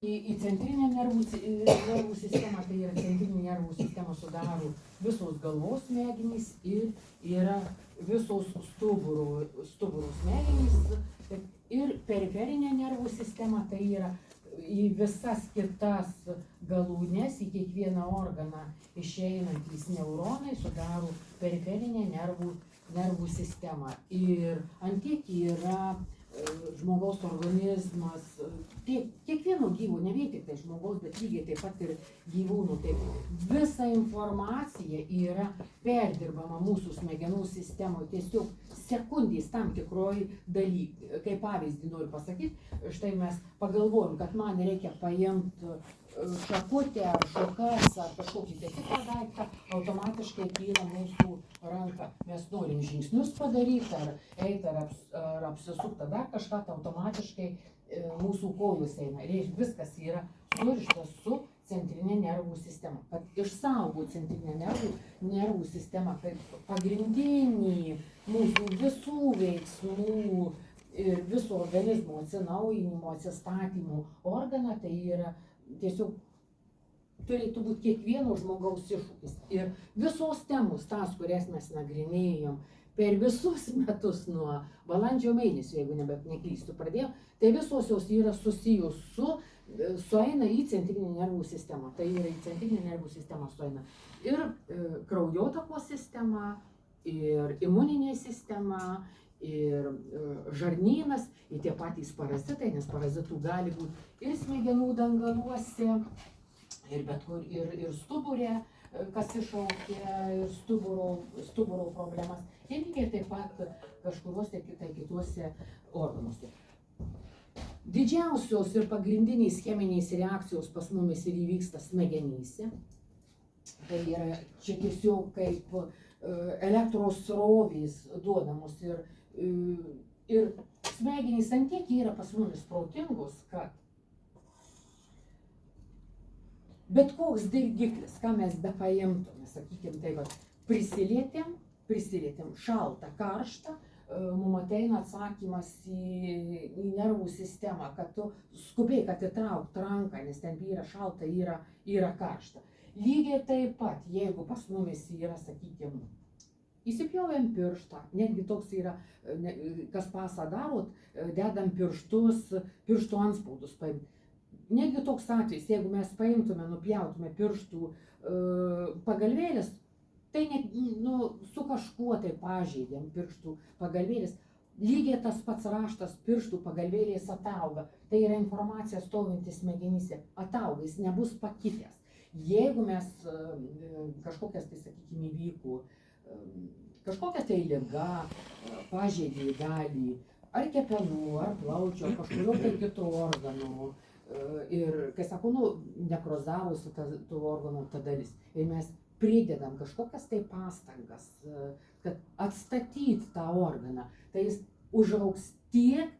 į centrinę nervų sistemą, tai yra centrinį nervų sistemą sudaro visos galvos smegenys ir yra visos stuburo smegenys ir periferinė nervų sistema, tai yra į visas kitas galūnes, į kiekvieną organą išeinantys neuronai sudaro periferinę nervų sistemą. Ir ant tiek yra žmogaus organizmas, kiekvieno gyvo, ne vien tik tai žmogaus, bet lygiai taip pat ir gyvūnų. Taip, visa informacija yra perdirbama mūsų smegenų sistemoje tiesiog sekundės tam tikroj daly. Kaip pavyzdį noriu pasakyti, štai mes pagalvojom, kad man reikia paimti šakutę ar šakas ar kažkokį kitą daiktą, automatiškai kyla mūsų ranka. Mes norim žingsnius padaryti, ar eiti, ar apsisukti, dar kažką, tai automatiškai mūsų kojos eina. Viskas yra surištas su centrinė nervų sistema. Kad išsaugo centrinę nervų sistemą kaip pagrindinį mūsų visų veiksmų ir viso organizmo atsinaujinimo, atsistatymų organą, tai yra tiesiog turėtų būti kiekvieno žmogaus iššūkis. Ir visos temos, tas, kurias mes nagrinėjom per visus metus nuo balandžio mėnesio, jeigu neklystu, pradėjom, tai visos jos yra susijus sueina į centrinę nervų sistemą. Tai yra į centrinę nervų sistemą sueina ir kraujotakos sistema, ir imuninė sistema, ir žarnynas, ir tie patys parazitai, nes parazitų gali būti ir smegenų dangaluose, ir bet kur, ir stuburė, kas iššaukia ir stuburo problemas, ir lygiai taip pat kažkuriuose kituose organuose. Didžiausios ir pagrindinės cheminės reakcijos pas mumis ir įvyksta smegenyse. Tai yra čia tiesiog kaip elektros srovės duodamos ir smegenys ant tiek yra pas mumis protingos, kad bet koks dirgiklis, ką mes bepaimtume, sakykime, tai va, prisilietėm šaltą, karštą, mums ateina atsakymas į nervų sistemą, kad tu skubiai, kad įtraukt ranką, nes ten yra šalta, yra karšta. Lygiai taip pat, jeigu pas mumis yra, sakykime, įsipjovėm pirštą, netgi toks yra, kas pasą darot, dedam pirštų anspaudus paimti. Netgi toks atvejs, jeigu mes paimtume, nupjautume pirštų pagalvėlės, tai net, su kažkuo tai pažeidėm pirštų pagalvėlės, lygiai tas pats raštas pirštų pagalvėlės atauga. Tai yra informacija stovinti smegenyse, atauga, jis nebus pakitęs. Jeigu mes kažkokias, tai sakykime, įvyko, kažkokia tai liga, pažeidė dalį, ar kepenų, ar plaučių, ar kažkurio tai kito organų, ir, kai sako, nekrozavosi tų organų ta dalis, ir mes pridedam kažkokias tai pastangas, kad atstatyti tą organą, tai jis užaugs tiek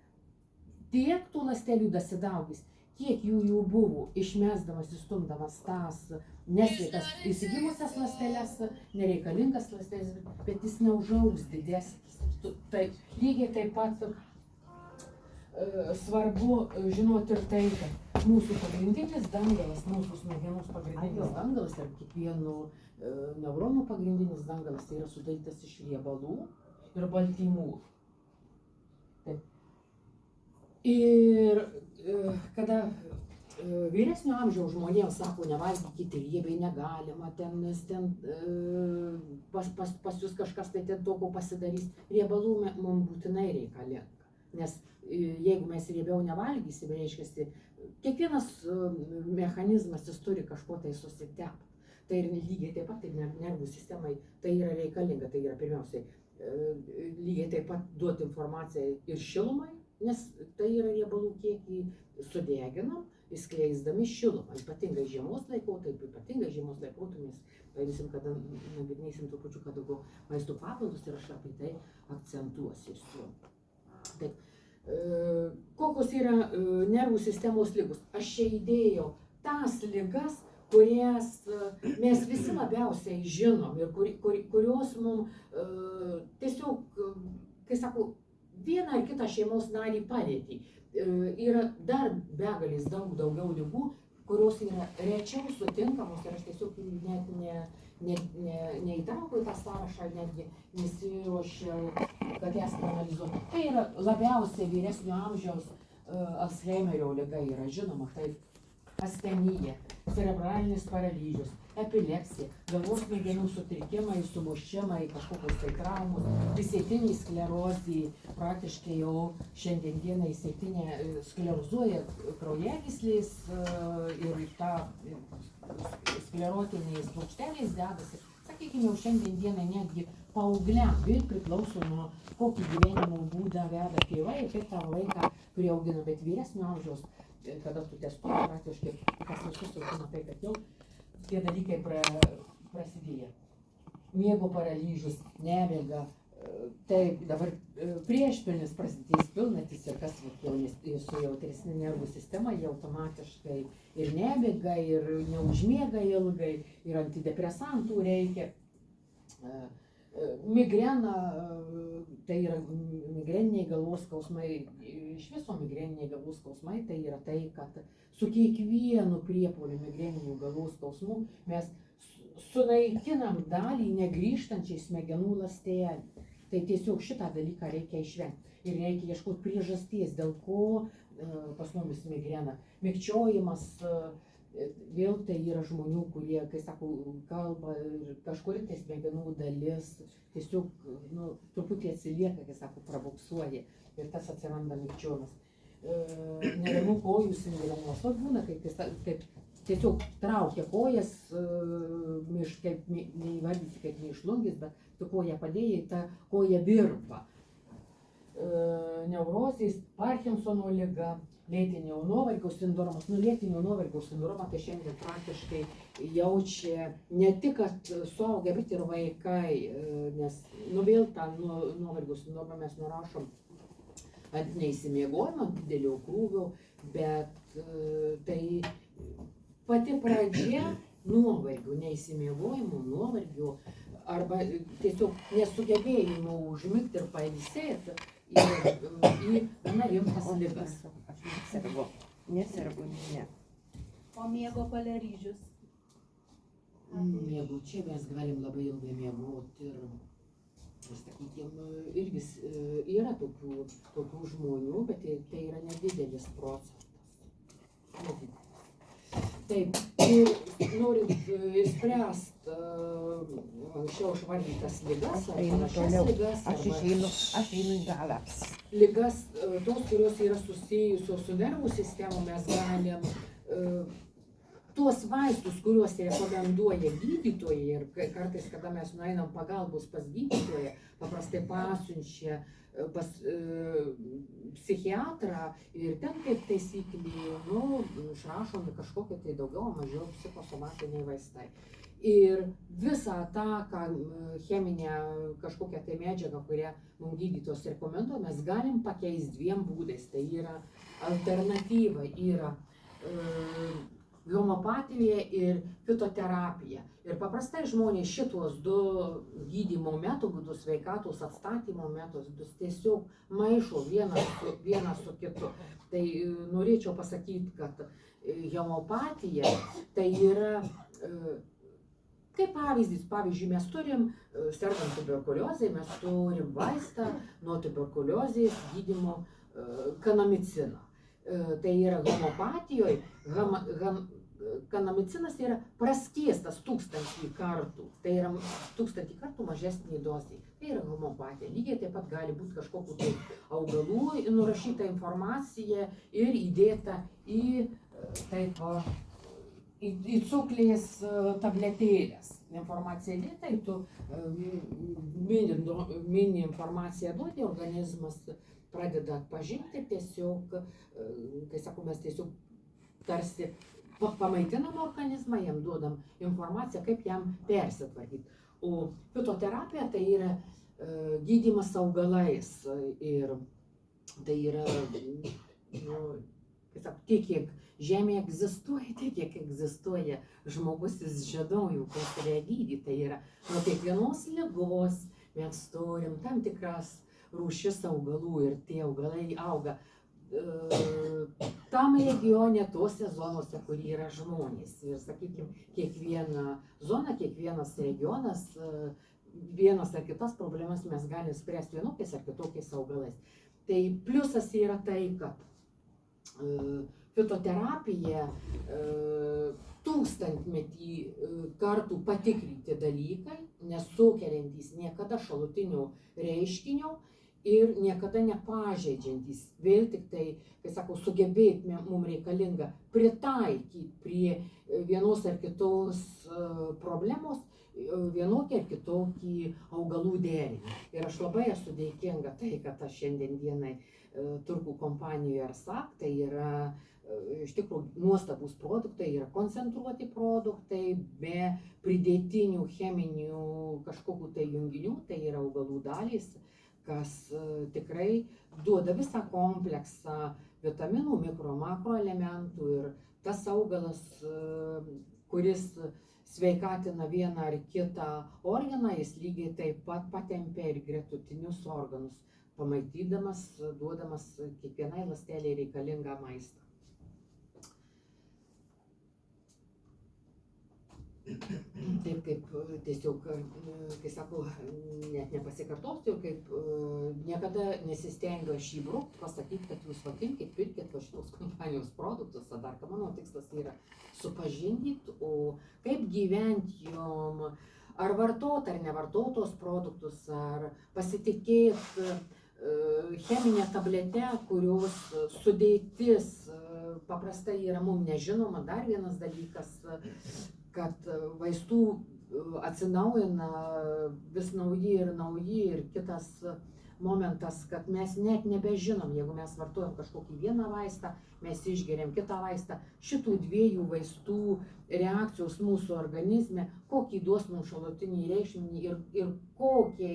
tų ląstelių dasidaugys, kiek jų buvo, išmesdamas, įstumdamas tas nesveikas įsigimusias ląsteles, nereikalingas ląsteles, bet jis neužaugs didesnis. Tai lygiai taip pat svarbu žinoti ir tai, kad mūsų pagrindinis dangalas, mūsų smegenų pagrindinis dangalas ir kiekvienų neuronų pagrindinis dangalas, tai yra sudarytas iš riebalų ir baltymų. Taip. Ir kada vyresnio amžiaus žmonėms sako, nevalgykite riebiai, negalima, nes ten pas jūs kažkas tai ten tokio pasidarys, riebalų mums būtinai reikalinga. Nes jeigu mes riebiau nevalgysim, reiškia, kiekvienas mechanizmas jis turi kažko tai susitepti. Tai ir lygiai taip pat ir nervų sistemai tai yra reikalinga. Tai yra pirmiausiai lygiai taip pat duoti informaciją ir šilumai, nes tai yra riebalų kiekį sudeginam, įskleisdami šilumą. Ypatingai žiemos laikotarpiu, mes paimsim, kada nagrinėsim trupučiuką daugiau maisto papildus ir aš apie tai akcentuosiu. Taip. Kokios yra nervų sistemos ligos? Aš čia įdėjau tas ligas, kurias mes visi labiausiai žinom ir kurios mums tiesiog, kai sakau, vieną ar kitą šeimos narį palietė. Yra dar begalės daugiau ligų, kurios yra rečiau sutinkamos ir aš tiesiog net neįtraukiau į tą sąrašą, netgi nesiruošiau, kad jas analizuoti. Tai yra labiausiai vyresnio amžiaus Alzheimerio liga yra žinoma, tai astenija, cerebralinis paralyžius, epilepsija, galvos smegenų sutrikimai, sumušimai, kažkokios tai traumos, įsėtiniai sklerozijai, praktiškai jau šiandien dieną įsėtinė sklerozuoja kraujagyslės ir ta sklerotiniais plokšteliais dedasi. Sakykime, jau šiandien dieną netgi paaugliam ir priklauso nuo kokį gyvenimo būdą veda tėvai, kaip tą vaiką priaugina, bet vyresnio amžiaus, kada tu testuoji praktiškai, kas visus augina tai, kad jau tie dalykai prasidėjo. Miego paralyžius, nemiga, tai dabar priešpilnis prasidės pilnatis ir kas su jautresnė nervų sistema, jie automatiškai ir nemiga, ir neužmiega ilgai, ir antidepresantų reikia. Migrena, tai yra migreniniai galvos skausmai, iš viso migreniniai galvos skausmai, tai yra tai, kad su kiekvienu priepuoliu migreninių galvos skausmų mes sunaikinam dalį negrįžtančiai smegenų ląstelį. Tai tiesiog šitą dalyką reikia išvengti. Ir reikia ieškoti priežasties, dėl ko pas mumis migrena. Mikčiojimas, vėl tai yra žmonių, kurie, kai sako, kalba ir kažkur tai smegenų dalis tiesiog truputį atsilieka, kai sako, pravoksuoja ir tas atsiranda mikčiojimas. Neramių kojų sindromas, būna, kaip tiesiog traukia kojas, kaip neįvardysi, kaip neišlungis, bet tu koją padėjai, ta koja virpa. Neurozės, Parkinsono liga, lėtinio nuovargio sindromas. Lėtinio nuovargio sindromą tai šiandien praktiškai jaučia ne tik suaugę, bet ir vaikai, nes vėl tą nuovargio sindromą mes nurašom ant neįsimiegojimo, didelio krūvio, bet tai pati pradžia nuovargio, neįsimiegojimo, nuovargio arba tiesiog nesugebėjimo užmigti ir pailsėti į gana rimtas ligas. Nesergu, ne. O miego paralyžius? Miego, čia mes galim labai ilgai miegoti ir, sakykime, irgi yra tokių žmonių, bet tai yra nedidelis procentas. Taip, ir norint spręsti anksčiau išvardytas ligas, ar panašias ligas, aš einu į galą. Ligas, tos, kurios yra susijusios su nervų sistema, mes galim tuos vaistus, kuriuos rekomenduoja gydytojai ir kartais, kada mes nueinam pagalbos pas gydytoją, paprastai pasiunčia pas psichiatrą ir ten kaip taisyklė, išrašomi kažkokie tai daugiau, mažiau psichosomatiniai vaistai. Ir visą tą, cheminę kažkokią tai medžiagą, kurią mums gydytojas rekomenduoja, mes galim pakeisti dviem būdais. Tai yra alternatyva, yra homeopatija ir fitoterapija. Ir paprastai žmonės šitos du gydymo metodus, sveikatos atstatymo metodus tiesiog maišo vieną su kitu. Tai norėčiau pasakyti, kad homeopatija tai yra, kaip pavyzdys, pavyzdžiui, mes turim, sergant tuberkuliozei, mes turim vaistą nuo tuberkuliozės gydymo kanamiciną. Tai yra homeopatijoje, kanamicinas yra praskiestas 1000 kartų, tai yra 1000 kartų mažesnė dozė. Tai yra homeopatija. Lygiai taip pat gali būti kažkokiu tai augalų nurašyta informacija ir įdėta į cuklės tabletėlės. Informacija įdėta, tu mini informaciją duoti, organizmas pradeda atpažinti tiesiog, kai sakau, mes tiesiog tarsi pamaitinam organizmą, jam duodam informaciją, kaip jam persitvarkyti. O fitoterapija tai yra gydymas augalais ir tai yra, tiek kiek žemė egzistuoja, tiek kiek egzistuoja žmogus, jis žinojo, kas yra gydyti. Tai yra nuo kiekvienos ligos mes turim tam tikras rūšis augalų ir tie augalai auga tam regione, tose zonose, kur yra žmonės. Ir, sakykime, kiekviena zona, kiekvienas regionas, vienas ar kitas problemas mes galime spręsti vienokiais ar kitokiais augalais. Tai pliusas yra tai, kad fitoterapija tūkstantmetį kartų patikrinti dalykai, nesukeliantys niekada šalutinių reiškinių ir niekada nepažeidžiantys. Vėl tik tai, kai sakau, sugebėti mums reikalinga pritaikyti prie vienos ar kitos problemos vienokį ar kitokį augalų derinį. Ir aš labai esu dėkinga tai, kad aš šiandien dienai turkų kompanijoje ARSAC, tai yra iš tikrųjų nuostabus produktai, yra koncentruoti produktai, be pridėtinių cheminių kažkokių tai junginių, tai yra augalų dalys, kas tikrai duoda visą kompleksą vitaminų, mikro, makroelementų ir tas augalas, kuris sveikatina vieną ar kitą organą, jis lygiai taip pat patempia ir gretutinius organus, pamaitydamas, duodamas kiekvienai ląstelei reikalingą maistą. Taip kaip tiesiog, kai sako, net nepasikartosiu, kaip niekada nesistengiu aš įbrukti, pasakyti, kad jūs vakimkit, pirkit va šitos kompanijos produktus, o dar ką mano tikslas yra supažindyti, o kaip gyventi jom, ar vartot, ar nevartotos produktus, ar pasitikėti cheminę tabletę, kurios sudėtis paprastai yra mums nežinoma. Dar vienas dalykas, kad vaistų atsinaujina vis nauji ir kitas momentas, kad mes net nebežinom, jeigu mes vartojam kažkokį vieną vaistą, mes išgeriam kitą vaistą, šitų dviejų vaistų reakcijos mūsų organizme, kokį duos mums šalutinį reikšminį ir kokie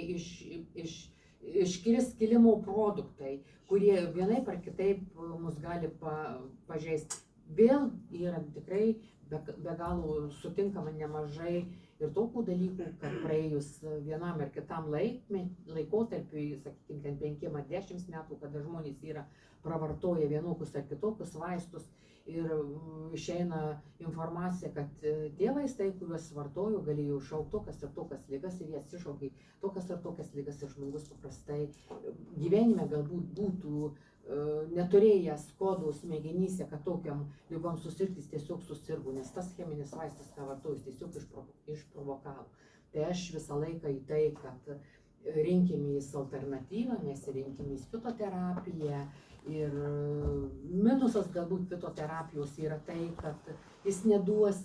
iškris kilimo produktai, kurie vienaip ar kitaip mus gali pažeisti. Vėl yra tikrai be galo sutinkama nemažai ir tokių dalykų, kad praėjus vienam ar kitam laikotarpiui, sakykime, 5 ar 10 metų, kada žmonės yra pravartoję vienokius ar kitokius vaistus ir išeina informacija, kad tie vaistai, kuriuos vartoju, galėjo iššaukti tokias ir tokias ligas ir jie atsišaukė tokias ir tokias ligas ir žmogus paprastai gyvenime galbūt būtų neturėjęs kodų smegenyse, kad tokiam ligom susirgti, tiesiog susirgo, nes tas cheminis vaistas, ką vartojus, tiesiog išprovokavo. Tai aš visą laiką į tai, kad rinkimės alternatyvą, mes rinkimės fitoterapiją ir minusas galbūt fitoterapijos yra tai, kad jis neduos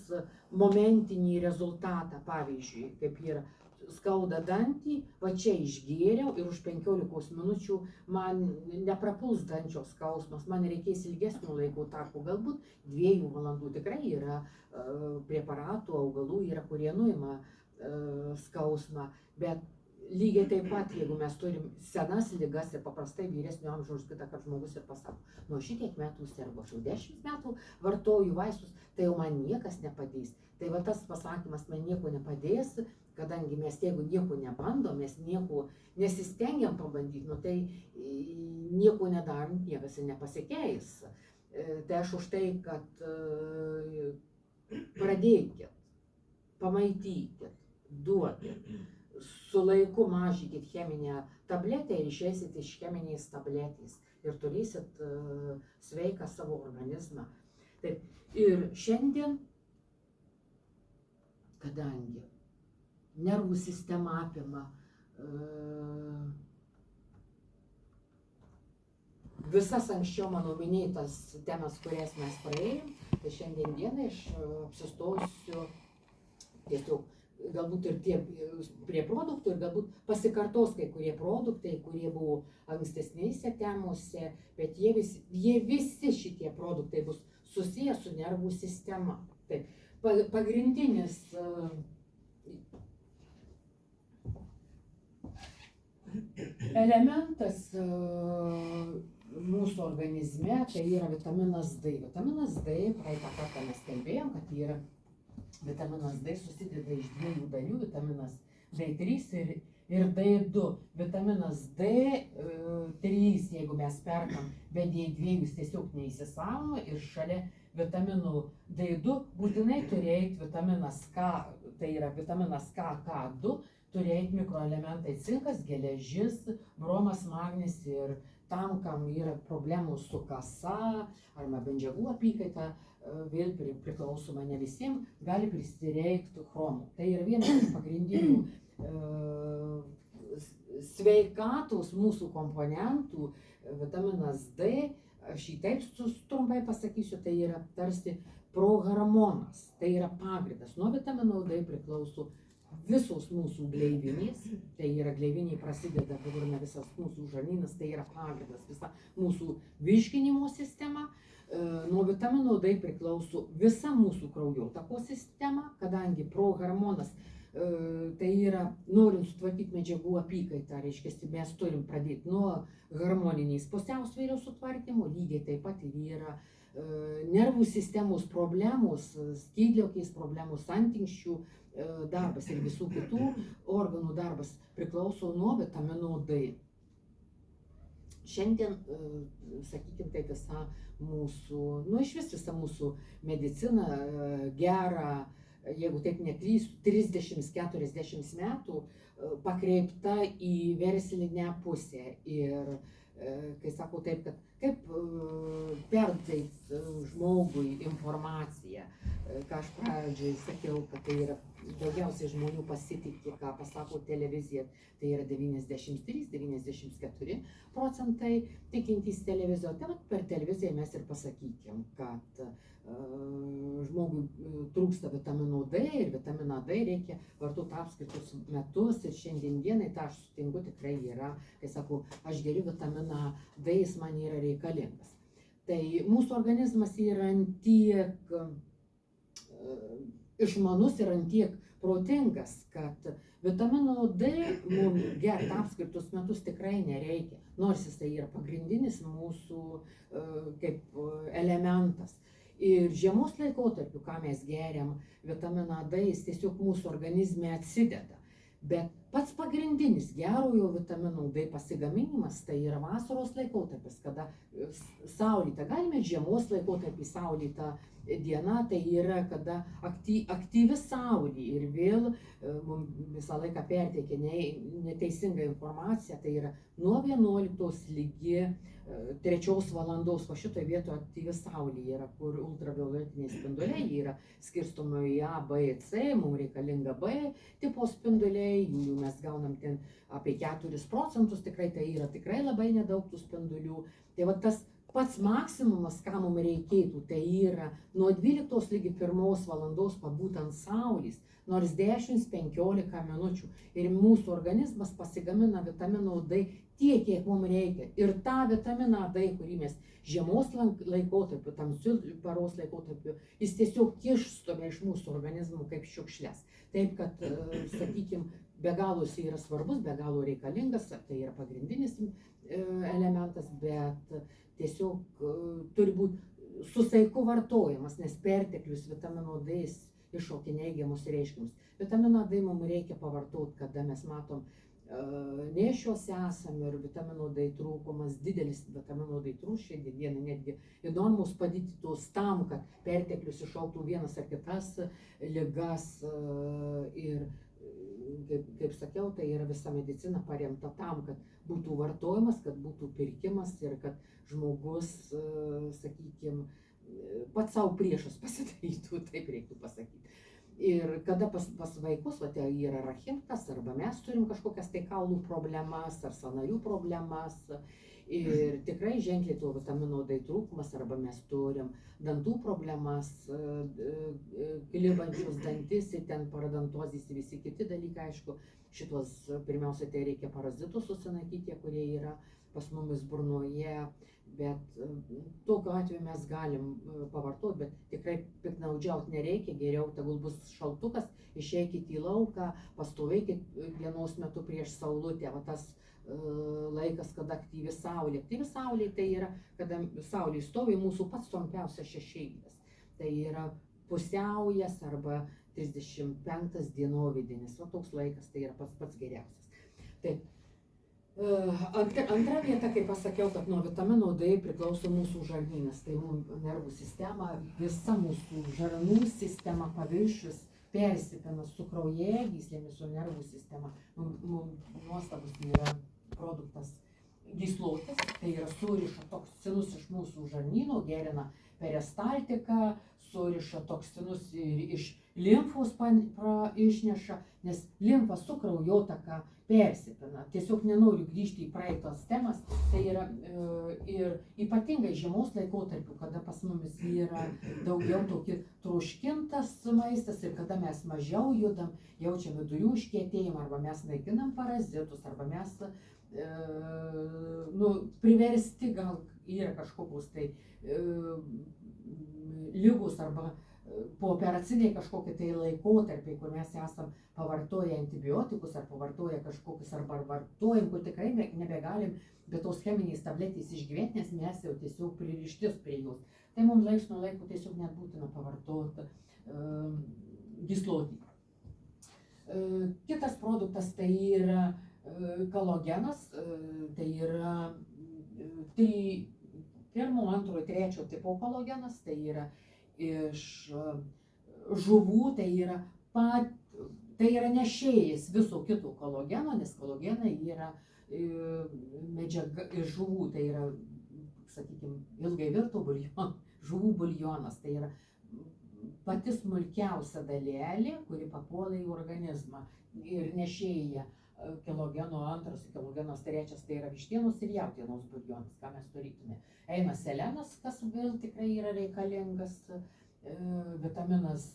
momentinį rezultatą, pavyzdžiui, kaip yra skauda dantį, va čia išgėriau ir už 15 minučių man neprapuls dančio skausmas, man reikės ilgesnių laiko tarpų, galbūt 2 valandų. Tikrai yra preparatų, augalų, yra, kurie nuima skausmą, bet lygiai taip pat, jeigu mes turim senas ligas ir paprastai vyresnio amžiaus kitą, kad žmogus ir pasako, nuo šitiek metų sergu, aš jau 10 metų vartoju vaistus, tai jau man niekas nepadės. Tai va tas pasakymas, man nieko nepadės, kadangi mes jeigu nieko nebandom, mes nieko nesistengiam pabandyti, nu tai nieko nedarant, niekas ir nepasikeis. Tai aš už tai, kad pradėkit, pamaitykit, duokit, su laiku mažykit cheminę tabletę ir išeisit iš cheminės tabletės ir turėsit sveiką savo organizmą. Taip. Ir šiandien, kadangi nervų sistema apima visas anksčiau mano minėtas temas, kurias mes praėjom, tai šiandien dienai aš apsistosiu tiesiog galbūt ir prie produktų ir galbūt pasikartos kai kurie produktai, kurie buvo ankstesnėse temose, bet jie visi šitie produktai bus susiję su nervų sistema. Taip, pagrindinis elementas mūsų organizme tai yra vitaminas D. Vitaminas D, praeitą kartą mes kalbėjom, kad vitaminas D susideda iš 2 dalių, vitaminas D3 ir ir D2. Vitaminas D3, jeigu mes perkam, bet D2 jis tiesiog neįsisavino ir šalia vitaminų D2 būtinai turėti vitaminas K, tai yra vitaminas K2, turėti mikroelementai cinkas, geležis, bromas, magnis ir tam, kam yra problemų su kasa arba medžiagų apykaita, vėl priklausoma ne visiems, gali prisireikti chromų. Tai yra vienas iš pagrindinių sveikatos mūsų komponentų, vitaminas D, aš jį taip trumpai pasakysiu, tai yra tarsi prohormonas, tai yra pagrindas. Nuo vitamino D priklauso visos mūsų gleivinės, tai yra gleiviniai prasideda, pagrindina visas mūsų žarnynas, tai yra pagrindas, visa mūsų virškinimo sistema. Nuo vitamino D priklauso visa mūsų kraujotakos sistema, kadangi prohormonas, tai yra, norint sutvarkyti medžiagų apykaitą, reiškia, mes turim pradėti nuo harmoninės pusiausvyros sutvarkymo, lygiai taip pat ir yra nervų sistemos problemos, skydliaukės problemos, antinksčių darbas ir visų kitų organų darbas priklauso nuo vitamino D. Šiandien, sakykime, tai visa mūsų, išvis visa mūsų medicina gera, jeigu taip neklystu, 30-40 metų pakreipta į verslinę pusę. Ir, kai sakau taip, kad kaip perduoti žmogui informaciją, ką aš pradžioj sakiau, kad tai yra daugiausiai žmonių pasitikė, ką pasako televizija, tai yra 93-94% tikintys televiziją. Tai per televiziją mes ir pasakykim, kad žmogui trūksta vitamino D ir vitaminą D reikia vartoti apskritus metus ir šiandien dienai, tą aš sutinku, tikrai yra, kai sakau, aš geriu vitaminą D, jis man yra reikalingas. Tai mūsų organizmas yra tiek išmanus ir tiek protingas, kad vitamino D mums gerti apskritus metus tikrai nereikia, nors jis tai yra pagrindinis mūsų kaip elementas. Ir žiemos laikotarpiu, ką mes geriam vitaminą D, jis tiesiog mūsų organizme atsideda. Bet pats pagrindinis gerojo vitamino D pasigaminimas tai yra vasaros laikotarpis, kada saulėta, galime žiemos laikotarpį saulėta diena, tai yra kada aktyvi saulė ir vėl mums visą laiką perteikia neteisingą informaciją, tai yra nuo 11 ligi 3 valandos, va šitoje vietoje aktyvi saulė yra, kur ultravioletiniai spinduliai yra skirstomi į A, B, C, mums reikalinga B tipo spinduliai, jų mes gaunam ten apie 4%, tikrai tai yra tikrai labai nedaug tų spindulių. Tai va tas pats maksimumas, ką mums reikėtų, tai yra nuo 12 ligi 1 valandos pabūt ant saulės, nors 10-15 minučių. Ir mūsų organizmas pasigamina vitamino D tiek, kiek mums reikia. Ir tą vitaminą D, kurį mes žiemos laikotarpiu, tamsiu paros laikotarpiu, jis tiesiog išstumia iš mūsų organizmų kaip šiukšles. Taip, kad, sakykime, be galo jis yra svarbus, be galo reikalingas, tai yra pagrindinis elementas, bet tiesiog turi būti su saiku vartojamas, nes perteklius vitamino D iššaukia neigiamus reiškinius. Vitaminą D mums reikia pavartoti, kada mes matom nėščios esam ir vitamino D trūkumas, didelis vitamino D trūkumas, šiandien netgi įdomus padidintos tam, kad perteklius iššauktų vienas ar kitas ligas. Ir kaip sakiau, tai yra visa medicina paremta tam, kad būtų vartojimas, kad būtų pirkimas ir kad žmogus, sakykime, pats savo priešas pasidarytų, taip reiktų pasakyti. Ir kada pas vaikus, va, tai yra rachimtas, arba mes turim kažkokias tai kaulų problemas ar sąnarių problemas, ir tikrai ženkliai to vitamino D trūkumas, arba mes turim dantų problemas, klibančius dantis, ir ten paradontozės ir visi kiti dalykai, aišku, šitos pirmiausia tai reikia parazitus susinaikyti, kurie yra pas mumis burnoje, bet tokiu atveju mes galim pavartoti, bet tikrai piknaudžiauti nereikia, geriau tegul bus šaltukas, išeikit į lauką, pastovėkit dienos metu prieš saulutę, va tas laikas, kada aktyvi saulė. Aktyvi saulė tai yra, kada saulė stovi mūsų pats trumpiausias šešėlis, tai yra pusiaujas arba 35 dienovidinis, va toks laikas tai yra pats geriausias. Taip. Antra vieta, kaip pasakiau, kad nuo vitamino D priklauso mūsų žarnynas, tai mūsų nervų sistema, visa mūsų žarnų sistema, paviršius persipina su kraujagyslėmis, su nervų sistema. Nuostabus yra produktas gyslotės, tai yra suriša toksinus iš mūsų žarnyno, gerina peristaltiką, suriša toksinus ir iš limfos išneša, nes limfa su kraujotaka persipina. Tiesiog nenoriu grįžti į praeitos temas, tai yra ir ypatingai žiemos laikotarpiu, kada pas mumis yra daugiau tokį troškintas maistas ir kada mes mažiau judam, jaučiam vidurių užkietėjimą, arba mes naikinam parazitus, arba mes priversti, gal yra kažkokios tai lygus arba pooperaciniai kažkokie tai laikotarpiai, kur mes esam pavartoję antibiotikus ar pavartoję kažkokius arba vartojam, kur tikrai nebegalim be tos cheminės tabletės išgyventi, nes mes jau tiesiog pririštis prie jos. Tai mums laiks nuo laiko tiesiog net būtina pavartoti gyslotį. Kitas produktas tai yra kolagenas, tai yra pirmo, antro, trečio tipo kolagenas, tai yra iš žuvų, tai yra nešėjas viso kito kolageno, nes kolagenai yra medžiaga iš žuvų, tai yra, sakykime, ilgai virto žuvų buljonas, tai yra pati smulkiausia dalelė, kuri papuola į organizmą ir nešėja kolageno antras, kolagenas trečias, tai yra vištienos ir jautienos buljonas, ką mes turėtume. Eina selenas, kas vėl tikrai yra reikalingas, vitaminas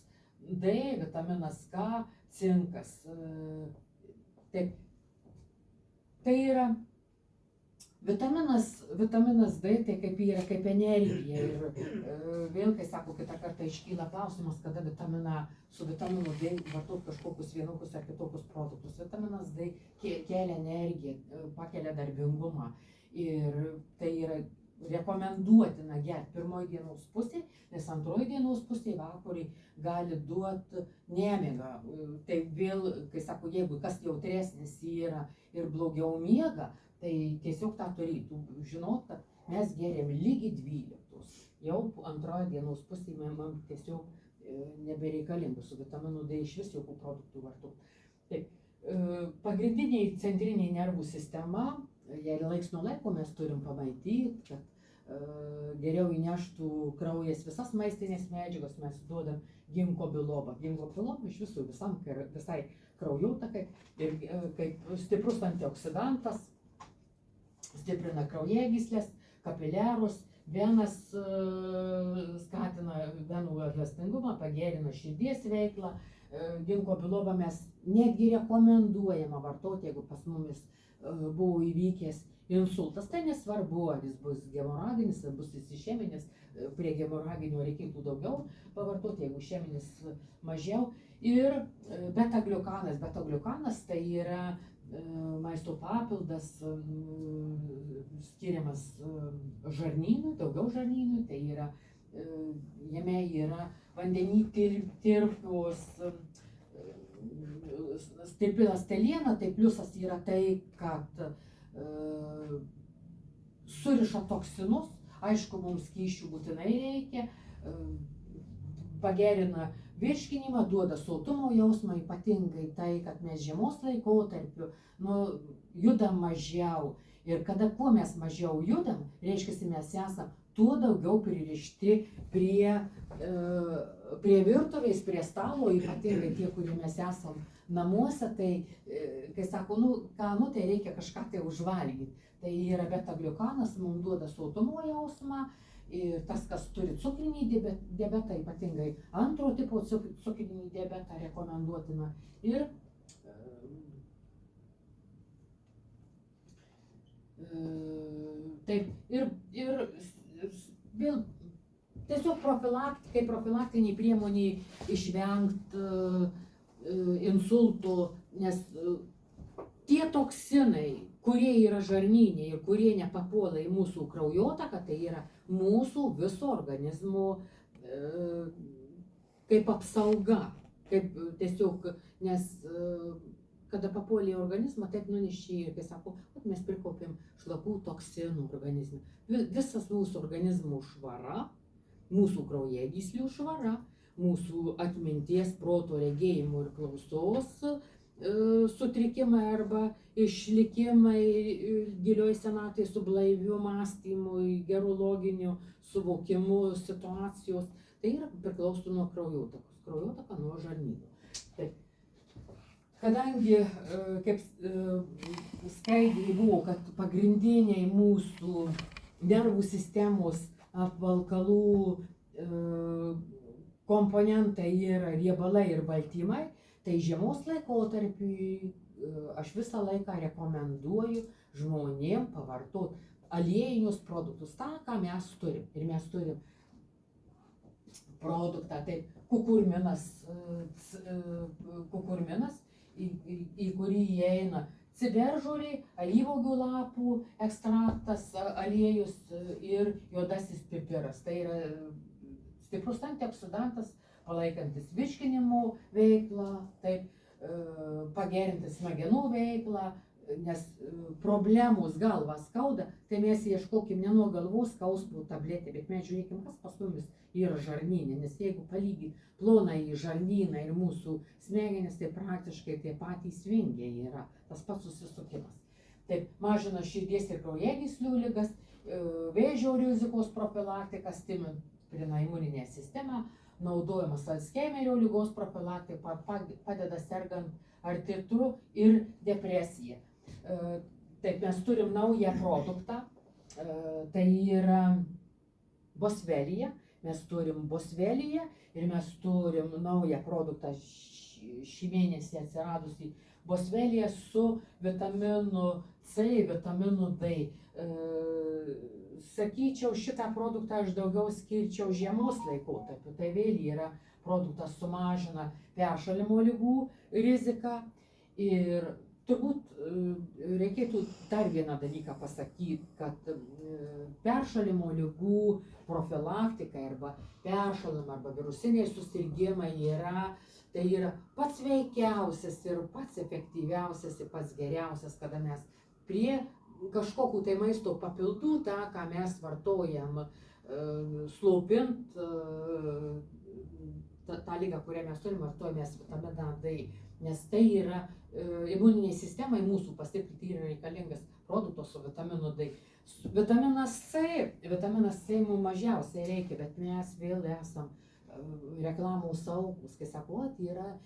D, vitaminas K, cinkas. Taip. Tai yra vitaminas D, tai yra kaip energija. Ir vėl, kai sako, kitą kartą iškyla klausimas, kada su vitaminu D vartot kažkokius vienokius ar kitokius produktus. Vitaminas D kelia energiją, pakelia darbingumą. Ir tai yra rekomenduotina gerti pirmoji dienos pusė, nes antroji dienos pusė vakarui gali duoti nemigą. Tai vėl, kai sako, jeigu kas jautresnis yra ir blogiau miega, tai tiesiog tą turėtų žinot, kad mes geriam lygiai 12. Jau antroji dienos pusė man tiesiog nebereikalinga su vitaminu D iš vis jokių produktų vartoti. Taip, pagrindiniai centriniai nervų sistema, jei laiks nuo laiko mes turim pamaityti, kad geriau įneštų kraujas visas maistinės medžiagas, mes duodam ginko bilobą. Ginko biloba iš visai kraujotakai ir kaip stiprus antioksidantas, stiprina kraujagyslės, kapiliarus, venas, skatina venų elastingumą, pagerina širdies veiklą. Ginko bilobą mes netgi rekomenduojama vartoti, jeigu pas mumis buvo įvykęs insultas. Tai nesvarbu, ar jis bus hemoraginis, ar bus jis išeminis, prie hemoraginio reikėtų daugiau pavartoti, jeigu išeminis mažiau. Ir beta-gliukanas. Beta-gliukanas tai yra maisto papildas skiriamas žarnynui, daugiau žarnynui, tai yra, jame yra vandenį tirpios, tirpi ląsteliena, tai pliusas yra tai, kad suriša toksinus, aišku, mums skysčių būtinai reikia, pagerina virškinimą, duoda sotumo jausmą, ypatingai tai, kad mes žiemos laikotarpiu judam mažiau. Ir kada kuo mes mažiau judam, reiškia, mes esam tuo daugiau pririšti prie virtuvės, prie stalo, ypatingai tie, kurie mes esam namuose, tai, kai sako, tai reikia kažką tai užvalgyti. Tai yra beta-gliukanas, mums duoda sotumo jausmą. Ir tas, kas turi cukrinį diabetą, ypatingai antro tipo cukrinį diabetą rekomenduotina. Ir taip, ir vėl tiesiog profilaktiniai priemoniai išvengti insultų, nes tie toksinai, kurie yra žarnyne ir kurie nepapuola į mūsų kraujotaką, tai yra mūsų viso organizmo kaip apsauga, kaip tiesiog, nes kada papuolė į organizmą, taip nunešė, kai sako, mes prikaupėm šlapių toksinų organizme. Visas mūsų organizmų švara, mūsų kraujagyslių švara, mūsų atminties, proto, regėjimo ir klausos sutrikimai arba išlikimai gilioj senatvėj su blaiviu mąstymu, geru loginiu suvokimu situacijos, tai yra priklauso nuo kraujotakos. Kraujotaka nuo žarnyno. Tai, kadangi, kaip skaidriai buvo, kad pagrindiniai mūsų nervų sistemos apvalkalų komponentai yra riebalai ir baltymai, tai žiemos laikotarpiui aš visą laiką rekomenduoju žmonėm pavartoti aliejinius produktus, tą, ką mes turim. Ir mes turim produktą, tai kukurminas, į kurį įeina ciberžolė, alyvuogių lapų ekstraktas, aliejus ir juodasis pipiras. Tai yra stiprus antioksidantas, palaikantis virškinimo veiklą, taip, pagerinti smegenų veiklą, nes problemos galvą skauda, tai mes ieškokim ne nuo galvos skausmų tabletė, bet mes žiūrėkim, kas pas mumis yra žarnyne, nes jeigu palygint plonąjį žarnyną ir mūsų smegenis, tai praktiškai tie patys vingiai yra, tas pats susisukimas. Taip, mažina širdies ir kraujagyslių ligas, vėžio rizikos profilaktika, stiprina imuninę sistemą, naudojamas Alzheimerio ligos profilaktika, padeda sergant artritu ir depresija. Taip, mes turim naują produktą, tai yra bosvelija, mes turim bosveliją ir mes turim naują produktą šį mėnesį atsiradusį bosveliją su vitaminu C, vitaminu D. Sakyčiau, šitą produktą aš daugiau skirčiau žiemos laikotarpiu, tai vėl yra produktas sumažina peršalimo ligų riziką ir turbūt reikėtų dar vieną dalyką pasakyti, kad peršalimo ligų profilaktika arba peršalimo arba virusiniai susirgimai tai yra pats veikiausias ir pats efektyviausias ir pats geriausias, kada mes prie kažkokių tai maisto papildų, tą, ką mes vartojam, slopint tą ligą, kurią mes turim, vartojamės vitaminą D, nes tai yra imuniniai sistemai mūsų pastiprinti yra reikalingas produktas su vitaminu D. Vitaminas C mums mažiausiai reikia, bet mes vėl esam reklamų saugus, kai sako, yra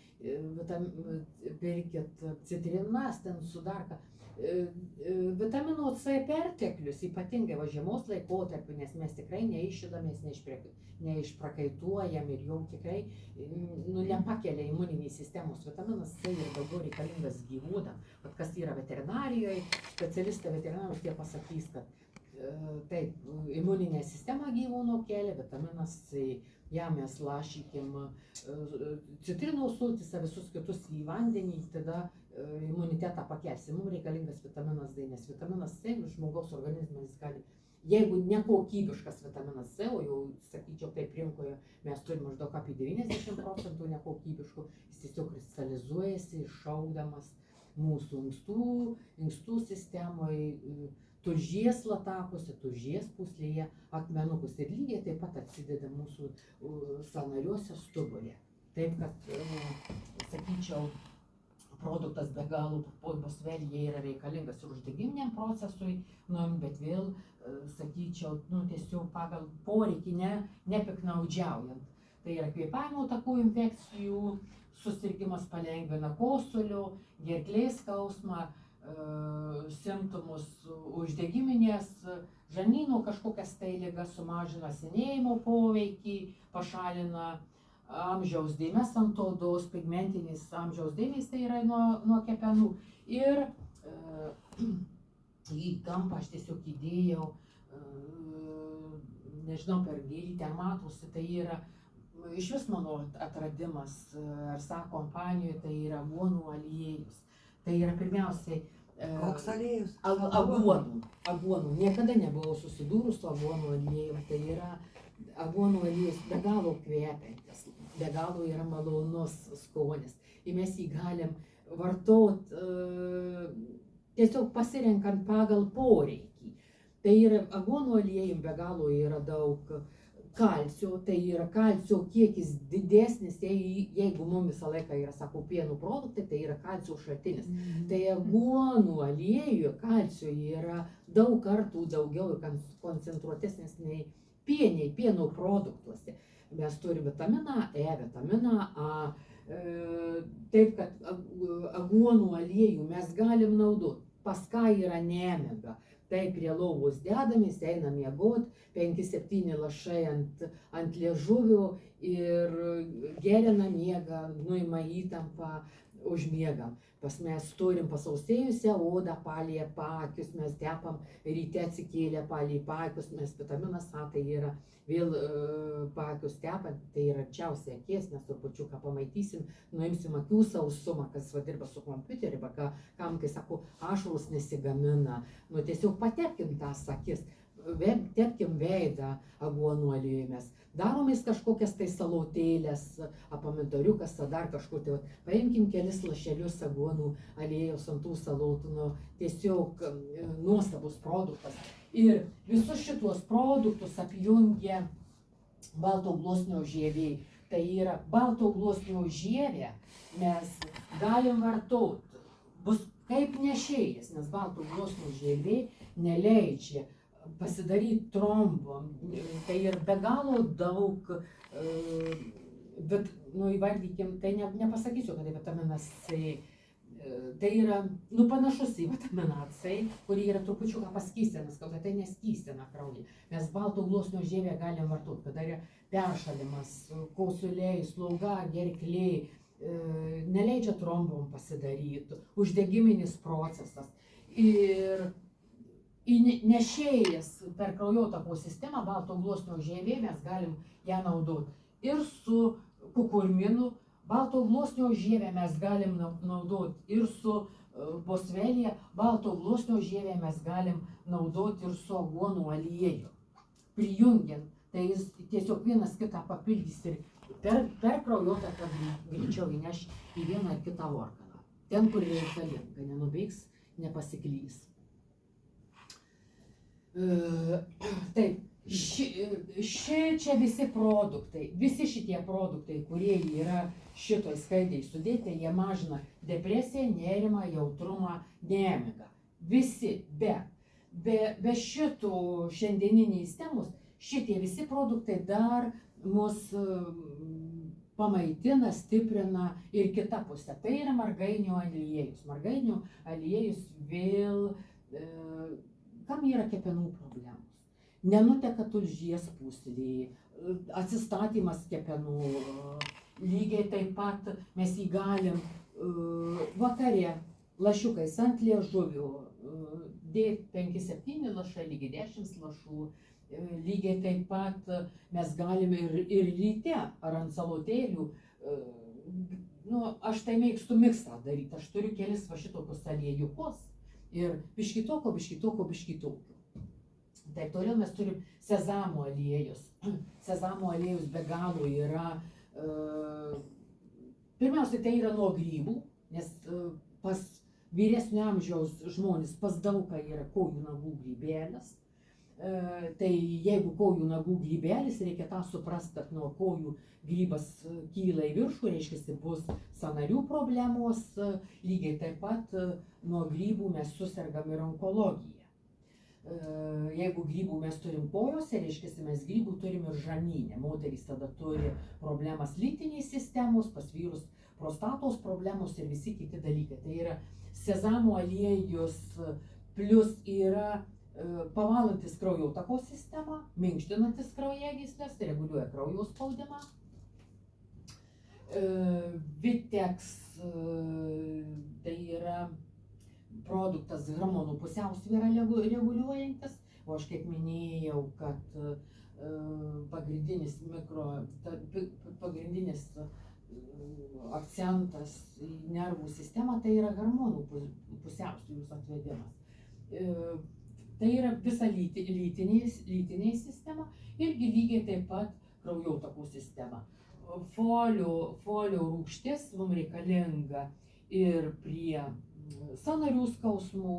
pirkit citrinas, ten sudarka. Vitamino C perteklius, ypatingai žiemos laikotarpiu, nes mes tikrai neiššydamės, neišprakaituojam ir jau tikrai nepakelia imuninės sistemos. Vitaminas C yra daugiau reikalingas gyvūnam. Kas yra veterinarijoje, specialistai veterinarijos tie pasakys, kad taip, imuninė sistema gyvūno kelia, vitaminas C. Ja mes lašykim citrinų sultis, visus kitus į vandenį, tada imunitetą pakelsim. Mums reikalingas vitaminas D, nes vitaminas C žmogaus organizmas gali, jeigu nekokybiškas vitaminas C, o jau sakyčiau taip rinkoje mes turime maždaug apie 90% nekokybiškų, jis tiesiog kristalizuojasi, iššaukdamas mūsų inkstų sistemoje, tulžies latakose, tulžies pūslėje akmenukus ir lygiai taip pat atsideda mūsų sąnariuose stubure. Taip, kad, sakyčiau, produktas be galo bosvelyje yra reikalingas ir uždegiminiam procesui, bet vėl, sakyčiau, tiesiog pagal poreikį nepiknaudžiaujant. Tai yra kvėpavimo takų infekcijų susirgimas, palengvina kosulio, gerklės skausmą, simptomus uždegiminės, žarnyno kažkokias tai ligas, sumažina senėjimo poveikį, pašalina amžiaus dėmes ant odos, pigmentinis amžiaus dėmės, tai yra nuo kepenų. Ir į kampą aš tiesiog įdėjau, nežinau, per gėlį ten matosi, tai yra iš vis mano atradimas RSA kompanijoje, tai yra aguonų aliejus. Tai yra pirmiausiai Koks aliejus? Aguonų. Niekada nebuvau susidūrus su aguonų aliejum. Tai yra aguonų aliejus be galo kvepiantis. be galo yra malonus skonis. Ir mes jį galim vartot tiesiog pasirenkant pagal poreikį. Tai yra aguonų aliejum be galo yra daug kalcio, tai yra kalcio kiekis didesnis, jeigu mums visą laiką yra, sako, pieno produktai, tai yra kalcio šaltinis. Tai aguonų aliejuje kalcio yra daug kartų daugiau ir koncentruotesnis nei pieno produktuose. Mes turime vitaminą E, vitaminą A, taip kad aguonų aliejų mes galim naudoti. Pas ką yra nemiga? Tai prie lovos dedamės, einam miegot, 5-7 lašai ant liežuvio ir gerina miegą, nuima įtampą, užmiegam. Pas mes turim pasausėjusią odą, palei paakius, mes tepam ryte atsikėlę palei paakius, mes vitaminas A tai yra vėl paakius tepant, tai yra arčiausiai akies, mes trupučiuką pamaitysim, nuimsim akių sausumą, kas dirba su kompiuteriu, arba kam, kai sako, ašaros nesigamina, nu tiesiog patepkim tas akis, tepkim veidą aguonų aliejumi. Daromės kažkokias tai salotėlės, pomidoriukas, dar kažkur tai, paimkim kelis lašelius aguonų aliejaus ant tų salotų, nu, tiesiog nuostabus produktas. Ir visus šitos produktus apjungia balto gluosnio žievė. Tai yra balto gluosnio žievė mes galim vartoti, bus kaip nešėjas, nes balto gluosnio žievė neleidžia pasidaryti trombo. Tai ir be galo daug, bet, nu, įvardykim, tai nepasakysiu, kad tai vitaminas C. Tai yra, nu, panašus į vitaminą C, kurį yra trupučiuką paskystinas, kad tai neskystina kraujį. Mes balto gluosnio žievę galim vartoti, kada yra peršalimas, kosuliai, sloga, gerkliai, neleidžia trombom pasidaryti, uždegiminis procesas. Ir nešėjas per kraujotakos sistemą balto gluosnio žievė mes galim ją naudoti ir su kukurminu. Balto gluosnio žievę mes galim naudoti ir su bosvelija, balto gluosnio žievę mes galim naudoti ir su aguonų alieju. Prijungiant, tai jis tiesiog vienas kitą papildys ir per kraujotaką greičiau įneš į vieną ar kitą organą. Ten, kur reikalinga, nenubėgs, nepasiklys. Taip. Čia visi produktai, visi šitie produktai, kurie yra šitoj skaidėj sudėti, jie mažina depresiją, nerimą, jautrumą, nemigą. Visi, be šitų šiandieniniais temos, šitie visi produktai dar mus pamaitina, stiprina ir kita pusė. Tai yra margainių aliejus. Margainių aliejus vėl, kam yra kepenų problemos? Nenuteka tulžies pūslė, atsistatymas kepenų, lygiai taip pat mes jį galim vakare lašiukais ant liežuvių dėti 5-7 lašai, lygiai 10 lašų, lygiai taip pat mes galim ir ryte ar ant salotėlių, nu, aš tai mėgstu miksą daryti, aš turiu kelis va šitokius aliejukus ir biškitoko. Taip, toliau mes turim sezamo aliejus. Sezamo aliejus be galo yra, pirmiausia, tai yra nuo grybų, nes pas vyresnio amžiaus žmonės pas daug ką yra kojų nagų grybėlis. Tai jeigu kojų nagų grybėlis, reikia tą suprasti, kad nuo kojų grybas kyla į viršų, reiškia, bus sąnarių problemos, lygiai taip pat nuo grybų mes susergam ir onkologiją. Jeigu grybų mes turim kojose, reiškia, mes grybų turim ir žarnyne. Moterys tada turi problemas lytinės sistemos, pas vyrus prostatos problemos ir visi kiti dalykai. Tai yra sezamo aliejus plus yra pavalantis kraujotakos sistemą, minkštinantis kraujagysles, tai reguliuoja kraujo spaudimą. Vitex tai yra produktas hormonų pusiausvyrą reguliuojantis, o aš kaip minėjau, kad pagrindinis akcentas į nervų sistemą tai yra hormonų pusiausvyros atvedimas. Tai yra visa lytinė sistema irgi lygiai taip pat kraujotakos sistema. folio rūgštis mums reikalinga ir prie sąnarių skausmų,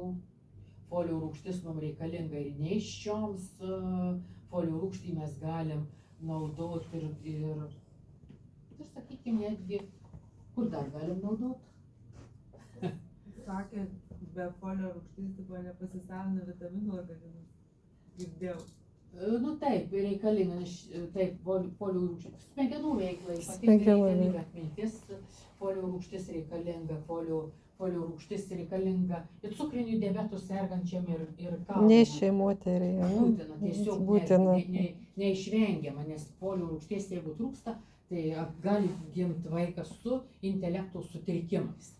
folio rūgštis mums reikalinga ir nėščioms, folio rūgštį mes galim naudoti ir sakykime, netgi, kur dar galim naudoti? Sakė, be folio rūgšties tipo nepasisavina vitaminų organizmas. Girdėjau. Nu taip, reikalinga, taip, folio rūgštis, smegenų veiklai, ypatingai reikalinga atmintis, folio rūgštis reikalinga, folio rūgštis reikalinga ir cukriniu diabetu sergančiam ir kalbam. Nėščiai moteriai. Būtina, tiesiog būtina. neišvengiama, nes folio rūgšties jeigu trūksta, tai gali gimti vaikas su intelekto sutrikimais.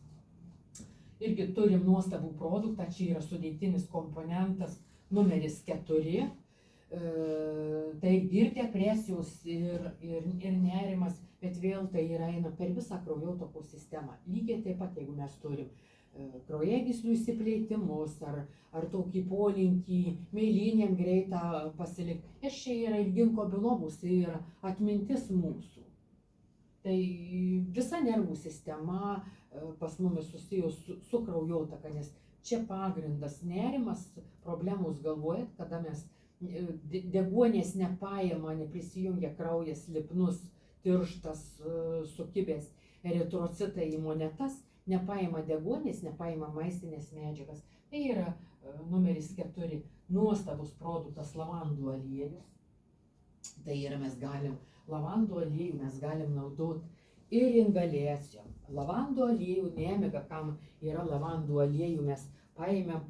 Irgi turim nuostabų produktą, čia yra sudėtinis komponentas numeris 4. Tai ir depresijos, ir nerimas, bet vėl tai yra eina per visą kraujotakos sistemą. Lygiai taip pat, jeigu mes turim kraujagyslių išsiplėtimus ar tokį polinkį mėlynėm greitą pasilikti. Ir čia yra ir ginko bilobus, tai yra atmintis mūsų. Tai visa nervų sistema pas mumis susijus su kraujotaka, nes čia pagrindas nerimas, problemos galvojat, kada mes deguonies nepaima, neprisijungia kraujas lipnus, tirštas, sukibęs eritrocitai į monetas, nepaima deguonies, nepaima maistinės medžiagas. Tai yra numeris 4 nuostabus produktas lavandų aliejus. Tai yra lavandų aliejų mes galim naudoti ir inhaliacijom. Lavandų aliejų nemiga, kam yra lavandų aliejų, mes paėmėm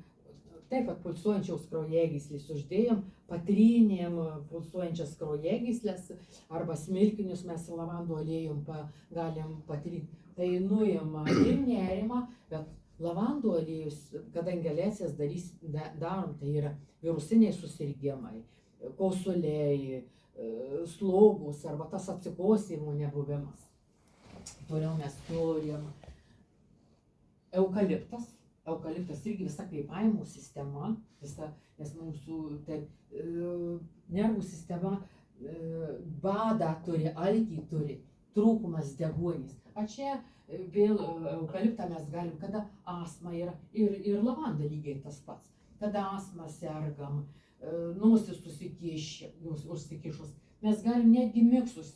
taip pat pulsuojančiaus kraujagyslės uždėjom, patrynėm pulsuojančias kraujagyslės arba smilkinius mes lavandų aliejum galim patrynti. Tai nuima ir nerimą, bet lavandų aliejus, kada inhaliacijas darom, tai yra virusiniai susirgimai, kosuliai, slogos arba tas atsikosėjimo nebuvimas. Toliau mes turim eukaliptas. Eukaliptas irgi visa kvėpavimo sistema, nes mūsų nervų sistema badą turi, alkį turi, trūkumas deguonies. O čia vėl eukaliptą mes galim, kada astma yra, ir lavanda lygiai tas pats. Kada astma sergam, nosis užsikišus, mes galim netgi miksus,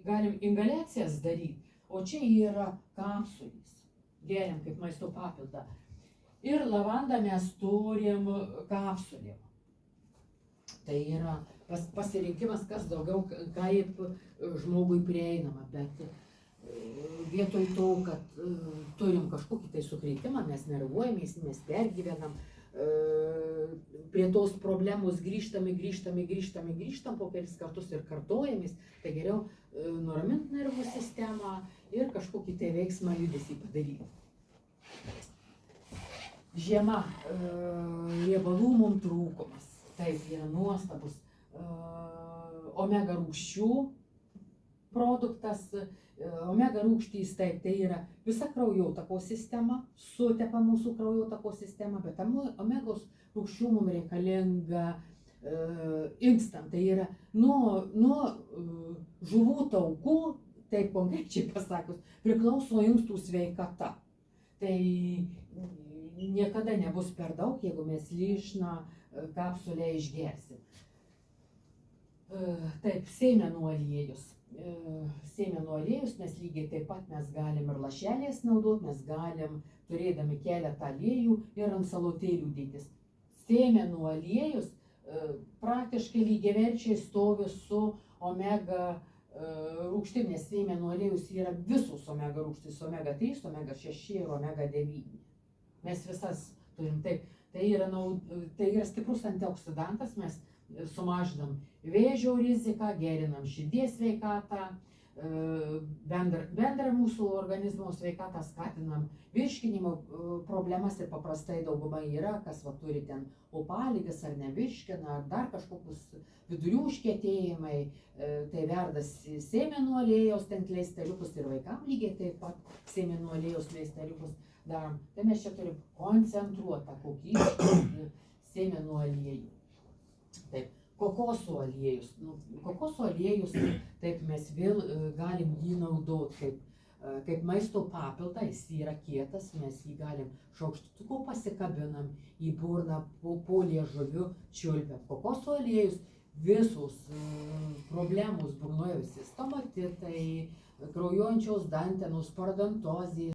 galim inhaliacijas daryti, o čia yra kapsulės. Geriam kaip maisto papildą. Ir lavandą mes turim kapsulėm. Tai yra pasirinkimas, kas daugiau kaip žmogui prieinama, bet vietoj to, kad turim kažkokį tai sukrėtimą, mes nervuojamės, mes pergyvenam, prie tos problemos grįžtam po kelis kartus ir kartojamės, tai geriau nuramint nervų sistemą ir kažkokį tai veiksmą judesį padaryti. Žiema, riebalų mums trūkumas, taip yra nuostabus omega rūgščių produktas. Omega rūgštys, taip, tai yra visa kraujotakos sistema, sutepa mūsų kraujotakos sistema, bet omegos rūgščių mums reikalinga inkstam, tai yra nuo žuvų taukų, taip konkrečiai pasakius, priklauso inkstų sveikata. Tai niekada nebus per daug, jeigu mes lyšną kapsulę išgersim. Taip, sėmenų aliejus. Sėmenų aliejus mes lygiai taip pat mes galim ir lašelės naudoti, mes galim turėdami keletą aliejų ir ant salotėlių dėtis. Sėmenų aliejus praktiškai lygiaverčiai stovi su omega rūgštim, nes sėmenų aliejus yra visos omega rūgštys, omega 3, omega 6 ir omega 9. Mes visas turim taip. Tai yra stiprus antioksidantas, mes sumažinam vėžio riziką, gerinam širdies sveikatą, bendrą mūsų organizmo sveikatą skatinam, virškinimo problemas ir paprastai dauguma yra, kas turi ten opaligės ar nevirškina, ar dar kažkokius vidurių užkietėjimai, tai verdas sėmenų aliejaus ten kleisteliukus ir vaikam lygiai taip pat sėmenų aliejaus kleisteliukus darom. Tai mes čia turim koncentruotą kokybišką sėmenų aliejų. Taip, kokosų aliejus. Kokosų aliejus, taip mes vėl galim jį naudoti kaip maisto papildą, jis yra kietas, mes jį galim šaukštuku pasikabinam į burną po liežuviu čiulpiam. Kokosų aliejus visos problemos burnoje, visi stomatitai, kraujuojančios dantenos, parodontozės,